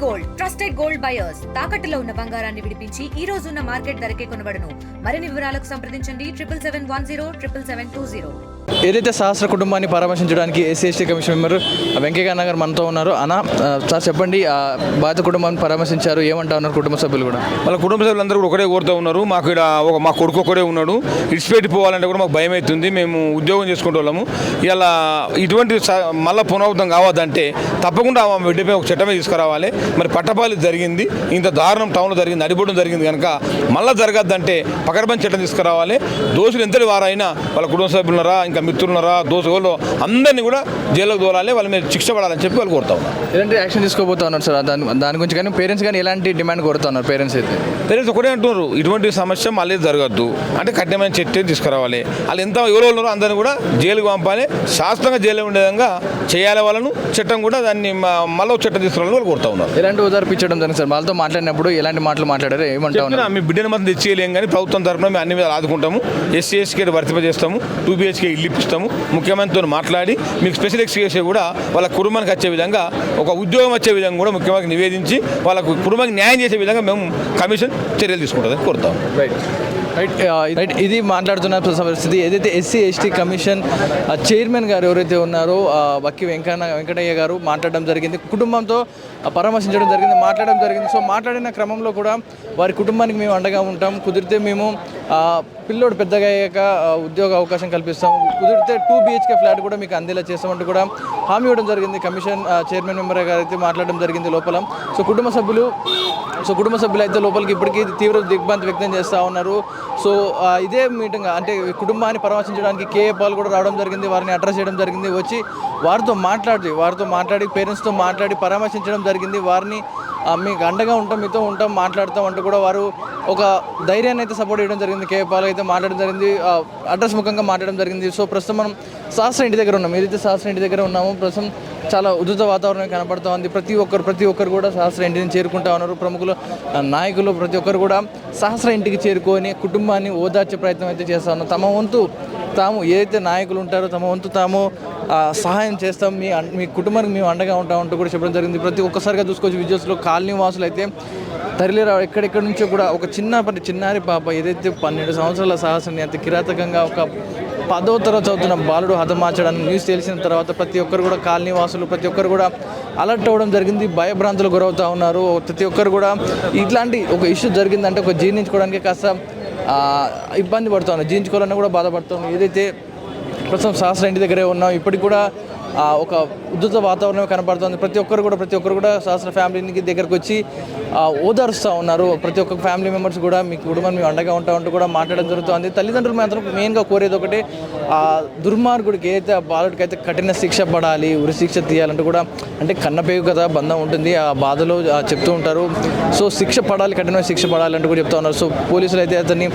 Gold trusted gold buyers తాకట్టులో ఉన్న బంగారాన్ని విడిపించి ఈ రోజు ఉన్న మార్కెట్ ధరకే కొనబడును. మరిన్ని వివరాలకు సంప్రదించండి 77107720. ఏదైతే సహస్ర కుటుంబాన్ని పరామర్శించడానికి ఎస్సీ కమిషన్ మెంబర్ వెంకయ్య గారు మనతో ఉన్నారు. అన్న సార్ చెప్పండి, బాధిత కుటుంబాన్ని పరామర్శించారు, ఏమంటా ఉన్నారు కుటుంబ సభ్యులు కూడా? వాళ్ళ కుటుంబ సభ్యులందరూ కూడా ఒకటే కోరుతూ ఉన్నారు. మాకు ఇక్కడ మా కొడుకు ఒకడే ఉన్నాడు, ఇడిచిపెట్టి పోవాలంటే కూడా మాకు భయం అవుతుంది. మేము ఉద్యోగం చేసుకుంటే వాళ్ళము ఇలా ఇటువంటి మళ్ళీ పునరావృతం కావద్దంటే తప్పకుండా మా బిడ్డపై ఒక చట్టమే తీసుకురావాలి. మరి పట్టపాలి జరిగింది, ఇంత దారుణం టౌన్లో జరిగింది, అడిపోవడం జరిగింది కనుక మళ్ళీ జరగద్దంటే పకడ్బందీ చట్టం తీసుకురావాలి. దోషులు ఎంతటి వారైనా వాళ్ళ కుటుంబ సభ్యులున్నారా, ఇంకా మిత్రులున్నారా, దోషులు అందరినీ కూడా జైలుకు దోలాలి, వాళ్ళ మీద శిక్ష పడాలని చెప్పి వాళ్ళు కోరుతా ఉన్నారు. ఎలాంటి యాక్షన్ తీసుకోబోతా ఉన్నారు సార్ దాని గురించి? కానీ పేరెంట్స్ కానీ ఎలాంటి డిమాండ్ కోరుతా ఉన్నారు? పేరెంట్స్ ఒకటే అంటున్నారు, ఇటువంటి సమస్య మళ్ళీ జరగద్దు అంటే కఠినమైన చట్టం తీసుకురావాలి. వాళ్ళు ఎంత ఎవరో ఉన్నారో అందరినీ కూడా జైలుకు పంపాలి, శాస్త్రంగా జైలు ఉండే విధంగా చేయాలి. వాళ్ళను చట్టం కూడా దాన్ని మళ్ళీ చట్టం తీసుకురావాలని వాళ్ళు కోరుతా ఉన్నారు. ఎలాంటి ఉదాహరించడం జరిగింది సార్? వాళ్ళతో మాట్లాడినప్పుడు ఎలాంటి మాటలు మాట్లాడారు, ఏమంటారు? మీ బిడ్డను మాత్రం తెచ్చేయలేం, కానీ ప్రభుత్వం తరఫున మేము అన్ని మీద ఆదుకుంటాము. ఎస్సీకి వర్తింపజేస్తాము, 2BHK ఇల్లు ఇప్పిస్తాము, ముఖ్యమంత్రితో మాట్లాడి మీకు స్పెషల్ ఎక్స్క్యూస్ కూడా వాళ్ళ కుటుంబానికి వచ్చే విధంగా, ఒక ఉద్యోగం వచ్చే విధంగా కూడా ముఖ్యమంత్రికి నివేదించి వాళ్ళకు కుటుంబానికి న్యాయం చేసే విధంగా మేము కమిషన్ చర్యలు తీసుకుంటుందని కోరుతాం. రైట్ ఇది మాట్లాడుతున్న పరిస్థితి. ఏదైతే SC/ST కమిషన్ చైర్మన్ గారు ఎవరైతే ఉన్నారో వక్కి వెంకటయ్య గారు మాట్లాడడం జరిగింది, కుటుంబంతో పరామర్శించడం జరిగింది, మాట్లాడడం జరిగింది. సో మాట్లాడిన క్రమంలో కూడా వారి కుటుంబానికి మేము అండగా ఉంటాం, కుదిరితే మేము పిల్లోడు పెద్దగా అయ్యాక ఉద్యోగ అవకాశం కల్పిస్తాం, కుదిరితే 2BHK ఫ్లాట్ కూడా మీకు అందేలా చేస్తామంటూ కూడా హామీ ఇవ్వడం జరిగింది. కమిషన్ చైర్మన్ మెంబర్ గారు అయితే మాట్లాడడం జరిగింది లోపల. సో కుటుంబ సభ్యులు అయితే లోపలికి ఇప్పటికీ తీవ్ర దిగ్భ్రాంతి వ్యక్తం చేస్తూ ఉన్నారు. సో ఇదే మీటింగ్ అంటే కుటుంబాన్ని పరామర్శించడానికి KA పాల్ కూడా రావడం జరిగింది, వారిని అడ్రస్ చేయడం జరిగింది, వచ్చి వారితో మాట్లాడి పేరెంట్స్తో మాట్లాడి పరామర్శించడం జరిగింది. వారిని మీకు అండగా ఉంటాం, మీతో ఉంటాం, మాట్లాడతాం అంటూ కూడా వారు ఒక ధైర్యాన్ని అయితే సపోర్ట్ చేయడం జరిగింది. KA పాల్ అయితే మాట్లాడడం జరిగింది, అడ్రస్ ముఖంగా మాట్లాడడం జరిగింది. సో ప్రస్తుతం మనం సహస్ర ఇంటి దగ్గర ఉన్నాం. ఏదైతే సహస్ర ఇంటి దగ్గర ఉన్నామో ప్రస్తుతం చాలా ఉధృత వాతావరణం కనపడుతూ ఉంది. ప్రతి ఒక్కరు కూడా సహస్ర ఇంటిని చేరుకుంటా ఉన్నారు. ప్రముఖులు, నాయకులు ప్రతి ఒక్కరు కూడా సహస్ర ఇంటికి చేరుకొని కుటుంబాన్ని ఓదార్చే ప్రయత్నం అయితే చేస్తూ ఉన్నారు. తమ వంతు తాము ఏదైతే నాయకులు ఉంటారో తమ వంతు తాము సహాయం చేస్తాం, మీ కుటుంబానికి మేము అండగా ఉంటామంటూ కూడా చెప్పడం జరిగింది. ప్రతి ఒక్కసారిగా చూసుకోవచ్చు విజువల్స్లో కాలనీ వాసులు అయితే తరలిరా ఎక్కడెక్కడి నుంచో కూడా ఒక చిన్నారి పాప ఏదైతే 12 సంవత్సరాల సహస్రాన్ని అంత కిరాతకంగా ఒక 10వ తరగతి చదువుతున్న బాలుడు హతమార్చడానికి న్యూస్ తెలిసిన తర్వాత ప్రతి ఒక్కరు కూడా కాలనీ వాసులు ప్రతి ఒక్కరు కూడా అలర్ట్ అవ్వడం జరిగింది, భయభ్రాంతులకు గురవుతూ ఉన్నారు. ప్రతి ఒక్కరు కూడా ఇట్లాంటి ఒక ఇష్యూ జరిగిందంటే ఒక జీర్ణించుకోవడానికి కాస్త ఇబ్బంది పడుతూ ఉన్నారు, జీర్ణించుకోవాలన్నా కూడా బాధపడుతున్నాం. ఏదైతే ప్రస్తుతం సహస్ర ఇంటి దగ్గరే ఉన్నాం, ఇప్పటికి కూడా ఒక ఉద్ధృత వాతావరణం కనపడుతుంది. ప్రతి ఒక్కరు కూడా సహస్ర ఫ్యామిలీకి దగ్గరకు వచ్చి ఓదారుస్తూ ఉన్నారు. ప్రతి ఒక్క ఫ్యామిలీ మెంబర్స్ కూడా మీ కుటుంబం మేము అండగా ఉంటామంటూ కూడా మాట్లాడడం జరుగుతుంది. తల్లిదండ్రులు మాత్రం మెయిన్గా కోరేది ఒకటే, ఆ దుర్మార్గుడికి ఏదైతే ఆ బాలుడికి అయితే కఠిన శిక్ష పడాలి, ఉరి శిక్ష తీయాలంటూ కూడా, అంటే కన్నపేగు కదా బంధం ఉంటుంది, ఆ బాధలో చెప్తూ ఉంటారు. సో శిక్ష పడాలి, కఠినమైన శిక్ష పడాలంటూ కూడా చెప్తూ ఉన్నారు. సో పోలీసులు అయితే అతన్ని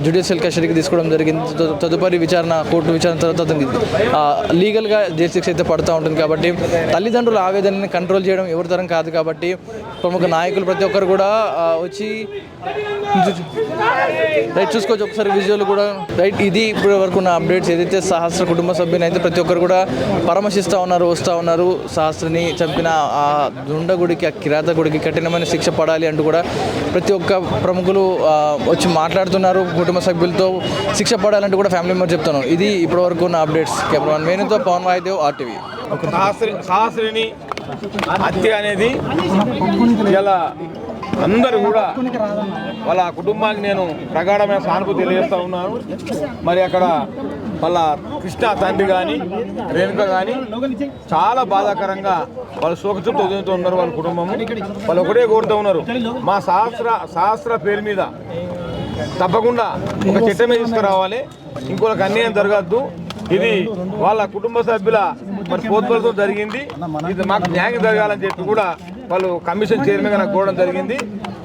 జ్యుడిషియల్ కస్టడీకి తీసుకోవడం జరిగింది. తదుపరి కోర్టు విచారణ తర్వాత అతనికి లీగల్గా జైలు శిక్ష అయితే పడుతూ ఉంటుంది. కాబట్టి తల్లిదండ్రుల ఆవేదనని కంట్రోల్ చేయడం ఎవరి తరం కాదు. కాబట్టి ప్రముఖ నాయకులు ప్రతి ఒక్కరు కూడా వచ్చి రైట్ చూసుకోవచ్చు ఒకసారి విజువల్ కూడా. రైట్ ఇది ఇప్పటి వరకు ఉన్న అప్డేట్స్. ఏదైతే సహస్ర కుటుంబ సభ్యుని అయితే ప్రతి ఒక్కరు కూడా పరామర్శిస్తూ ఉన్నారు. సహస్రని చంపిన ఆ దుండగుడికి, ఆ కిరాతకుడికి కఠినమైన శిక్ష పడాలి అంటూ కూడా ప్రతి ఒక్క ప్రముఖులు వచ్చి మాట్లాడుతున్నారు. కుటుంబ సభ్యులతో శిక్ష పడాలంటూ కూడా ఫ్యామిలీ మెంబర్ చెప్తున్నారు. ఇది ఇప్పటి వరకు ఉన్న అప్డేట్స్. కెమెరామెన్ వేణుతో పవన్ వాయిదేవ్, RTV. సహస్రిని హత్య అనేది ఇలా అందరూ కూడా వాళ్ళ కుటుంబానికి నేను ప్రగాఢమైన సానుభూతి తెలియజేస్తూ ఉన్నాను. మరి అక్కడ వాళ్ళ కృష్ణ తండ్రి కానీ రేణుక కానీ చాలా బాధాకరంగా వాళ్ళు శోకచుట్టు ఉదయంతో ఉన్నారు. వాళ్ళ కుటుంబము వాళ్ళు ఒకటే కోరుతూ ఉన్నారు, మా సహస్ర పేరు మీద తప్పకుండా ఒక చట్టమే తీసుకురావాలి, ఇంకొకరికి అన్యాయం జరగద్దు. ఇది వాళ్ళ కుటుంబ సభ్యుల మరి పోత్పలతో జరిగింది, ఇది మాకు న్యాయం జరగాలని చెప్పి కూడా వాళ్ళు కమిషన్ చైర్మన్గా నాకు కోరడం జరిగింది.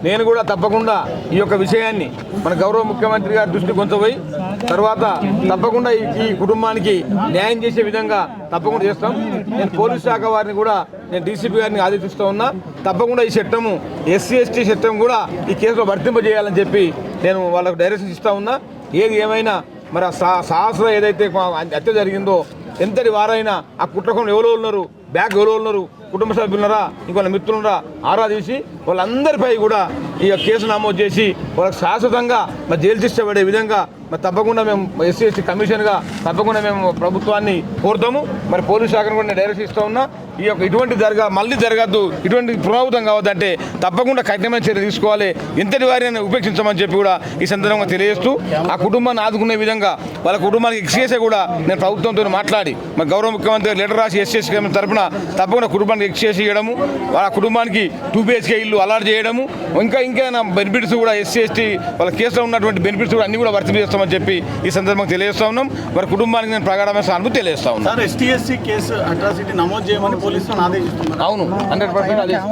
నేను కూడా తప్పకుండా ఈ యొక్క విషయాన్ని మన గౌరవ ముఖ్యమంత్రి గారి దృష్టికి కొంచపోయి తర్వాత తప్పకుండా ఈ కుటుంబానికి న్యాయం చేసే విధంగా తప్పకుండా చేస్తాం. నేను పోలీస్ శాఖ వారిని కూడా నేను DCP గారిని ఆదేశిస్తూ ఉన్నా, తప్పకుండా ఈ చట్టము SC/ST చట్టం కూడా ఈ కేసులో వర్తింపజేయాలని చెప్పి నేను వాళ్ళకు డైరెక్షన్ ఇస్తూ ఉన్నా. ఏది ఏమైనా మరి సహస్ర ఏదైతే హత్య జరిగిందో ఎంతటి వారైనా ఆ కుట్రకోణం ఎవరో ఉన్నారు, బ్యాక్ ఎవరో ఉన్నారు, కుటుంబ సభ్యులరా ఇంకొక మిత్రులరా ఆరా తీసి వాళ్ళందరిపై కూడా ఈ కేసు నమోదు చేసి వాళ్ళకి శాశ్వతంగా మరి జైలు శిక్ష పడే విధంగా మరి తప్పకుండా మేము ఎస్సీ ఎస్టీ కమిషన్గా తప్పకుండా మేము ప్రభుత్వాన్ని కోరుతాము. మరి పోలీస్ శాఖను కూడా నేను డైరెక్షన్ ఇస్తూ ఉన్నా. ఈ యొక్క ఇటువంటి మళ్ళీ జరగద్దు, ఇటువంటి పునరావృతం కావద్దంటే తప్పకుండా కఠినమైన చర్య తీసుకోవాలి, ఎంతటి వారిని ఉపేక్షించమని చెప్పి కూడా ఈ సందర్భంగా తెలియజేస్తూ ఆ కుటుంబాన్ని ఆదుకునే విధంగా వాళ్ళ కుటుంబానికి ఎక్స్చేసే కూడా నేను ప్రభుత్వంతో మాట్లాడి మరి గౌరవ ముఖ్యమంత్రి లెటర్ రాసి ఎస్సీ కమిషన్ తరఫున తప్పకుండా కుటుంబానికి ఎక్స్చేసి ఇవ్వడము, వాళ్ళ కుటుంబానికి 2 BHK ఇల్లు అలాట్ చేయడము, ఇంకా బెనిఫిట్స్ కూడా ఎస్సీ ఎస్టీ వాళ్ళ కేసులో ఉన్నటువంటి బెనిఫిట్స్ కూడా అన్ని కూడా వర్తింపజేస్తామని చెప్పి ఈ సందర్భంగా తెలియజేస్తా ఉన్నాం. వారి కుటుంబానికి నేను ప్రగాఢమైన సానుభూతి తెలియజేస్తా ఉన్నాను. Sir, ST SC case atrocity నమోదు చేయమని పోలీసులను ఆదేశిస్తున్నారు. అవును, 100%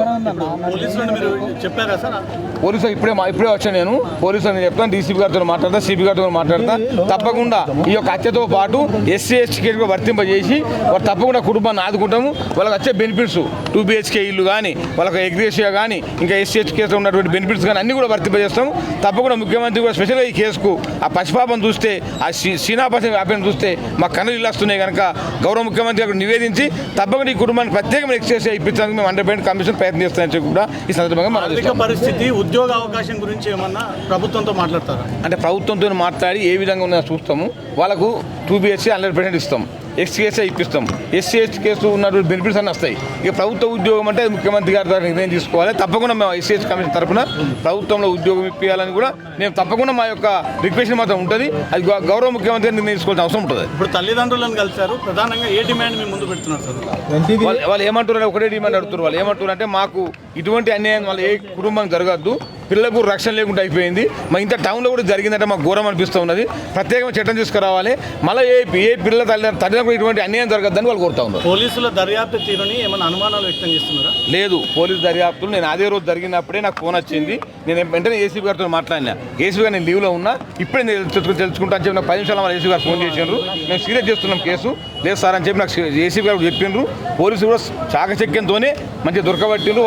పోలీసులను మీరు చెప్పారా సార్? పోలీసులు ఇప్పుడే వచ్చాను. నేను పోలీసులు చెప్తాను, డీసీపీ గారితో మాట్లాడతా, సిపి గారితో మాట్లాడతా. తప్పకుండా ఈ యొక్క హత్యతో పాటు ఎస్సీ ఎస్టీ కేసు వర్తింపజేసి వారు తప్పకుండా కుటుంబాన్ని ఆదుకుంటాము. వాళ్ళకి వచ్చే బెనిఫిట్స్ 2 BHK ఇల్లు కానీ, వాళ్ళకి ఎగ్రేషియా కానీ, ఇంకా ఎస్సీ ఎస్టీ కేసులో ఉన్నటువంటి బెనిఫిట్స్ కానీ అన్ని కూడా వర్తింపజేస్తాము. తప్పకుండా ముఖ్యమంత్రి కూడా స్పెషల్గా ఈ కేసుకు ఆ పసిపాపను చూస్తే, ఆ శ్రీనాపతి వ్యాపారం చూస్తే మా కన్నులు ఇల్లాస్తున్నాయి కనుక గౌరవ ముఖ్యమంత్రి గారు నివేదించి తప్పకుండా ఈ కుటుంబానికి ప్రత్యేకమైన ఎక్స్చేసి ఇప్పించడానికి మేము 100% కమిషన్ ప్రయత్నం చేస్తామని చెప్పి కూడా ఈ సందర్భంగా ఆర్థిక పరిస్థితి, ఉద్యోగ అవకాశం గురించి ఏమన్నా ప్రభుత్వంతో మాట్లాడతారా? అంటే ప్రభుత్వంతో మాట్లాడి ఏ విధంగా ఉన్నదో చూస్తాము. వాళ్ళకు 2 BHK 100% ఇస్తాం, ఎక్స్కేసే ఇప్పిస్తాం. ఎస్సీ ఎస్టీ కేసు ఉన్నటువంటి బెనిఫిట్స్ అన్నీ వస్తాయి. ఇక ప్రభుత్వ ఉద్యోగం అంటే ముఖ్యమంత్రి గారి ద్వారా నిర్ణయం తీసుకోవాలి. తప్పకుండా మేము ఎస్సీ ఎస్టీ కమిషన్ తరఫున ప్రభుత్వంలో ఉద్యోగం ఇప్పించాలని కూడా మేము తప్పకుండా మా యొక్క రిక్వెస్ట్ మాత్రం ఉంటుంది. అది గౌరవ ముఖ్యమంత్రి గారు నిర్ణయం తీసుకోవాల్సిన అవసరం ఉంటుంది. ఇప్పుడు తల్లిదండ్రులను కలిసారు, ప్రధానంగా ఏ డిమాండ్ మీ ముందు పెడుతున్నారు సార్? వాళ్ళు ఏమంటారు, ఒకటే డిమాండ్ అడుగుతారు. వాళ్ళు ఏమంటారు అంటే మాకు ఇటువంటి అన్యాయం వల్ల ఏ కుటుంబం జరగద్దు, పిల్లలకు రక్షణ లేకుండా అయిపోయింది, మా ఇంత టౌన్లో కూడా జరిగిందంటే మాకు ఘోరం అనిపిస్తూ ఉన్నది, ప్రత్యేకమైన చట్టం తీసుకురావాలి, మళ్ళీ ఏ పిల్లల తల్లిదండ్రులు ఇటువంటి అన్యాయం జరగద్దని వాళ్ళు కోరుతా ఉన్నారు. పోలీసుల దర్యాప్తు తీరుని ఏమైనా అనుమానాలు వ్యక్తం చేస్తున్నారా? లేదు, పోలీసు దర్యాప్తులు నేను అదే రోజు జరిగినప్పుడే నాకు ఫోన్ వచ్చింది. నేను వెంటనే ఏసీపీ గారితో మాట్లాడినా. ఏసీపీ గారు నేను లీవ్లో ఉన్నా, ఇప్పుడే నేను తెలుసుకుంటా అని చెప్పి నాకు 10 నిమిషాలు ఏసీపీ గారు ఫోన్ చేసిండ్రు. మేము సీరియస్ చేస్తున్నాం కేసు, లేదు సార్ అని చెప్పి నాకు ఏసీపీ గారు చెప్పిండ్రు. పోలీసులు కూడా చాకచక్యంతోనే మంచిగా దొరకబట్టిండ్రు.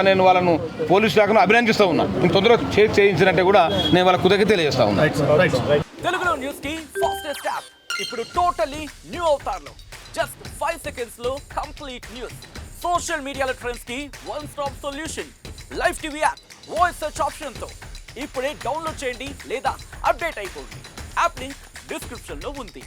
నేను వాళ్ళను పోలీసు శాఖను అభినందిస్తూ ఉన్నా. ఇంత తొందరగా చేయించినట్టే కూడా నేను వాళ్ళ కుదరికి తెలియజేస్తా ఉన్నా. తెలుగులో న్యూస్ కి ఫాస్టెస్ట్ యాప్ ఇప్పుడు టోటలీ న్యూ అవతార్లో జస్ట్ 5 seconds లో కంప్లీట్ న్యూస్, సోషల్ మీడియాలో ట్రెండ్స్ కి one stop solution, live TV app, voice search option తో ఇప్పుడే డౌన్లోడ్ చేయండి లేదా అప్డేట్ అయిపోండి. యాప్ లింక్ డిస్క్రిప్షన్ లో ఉంది.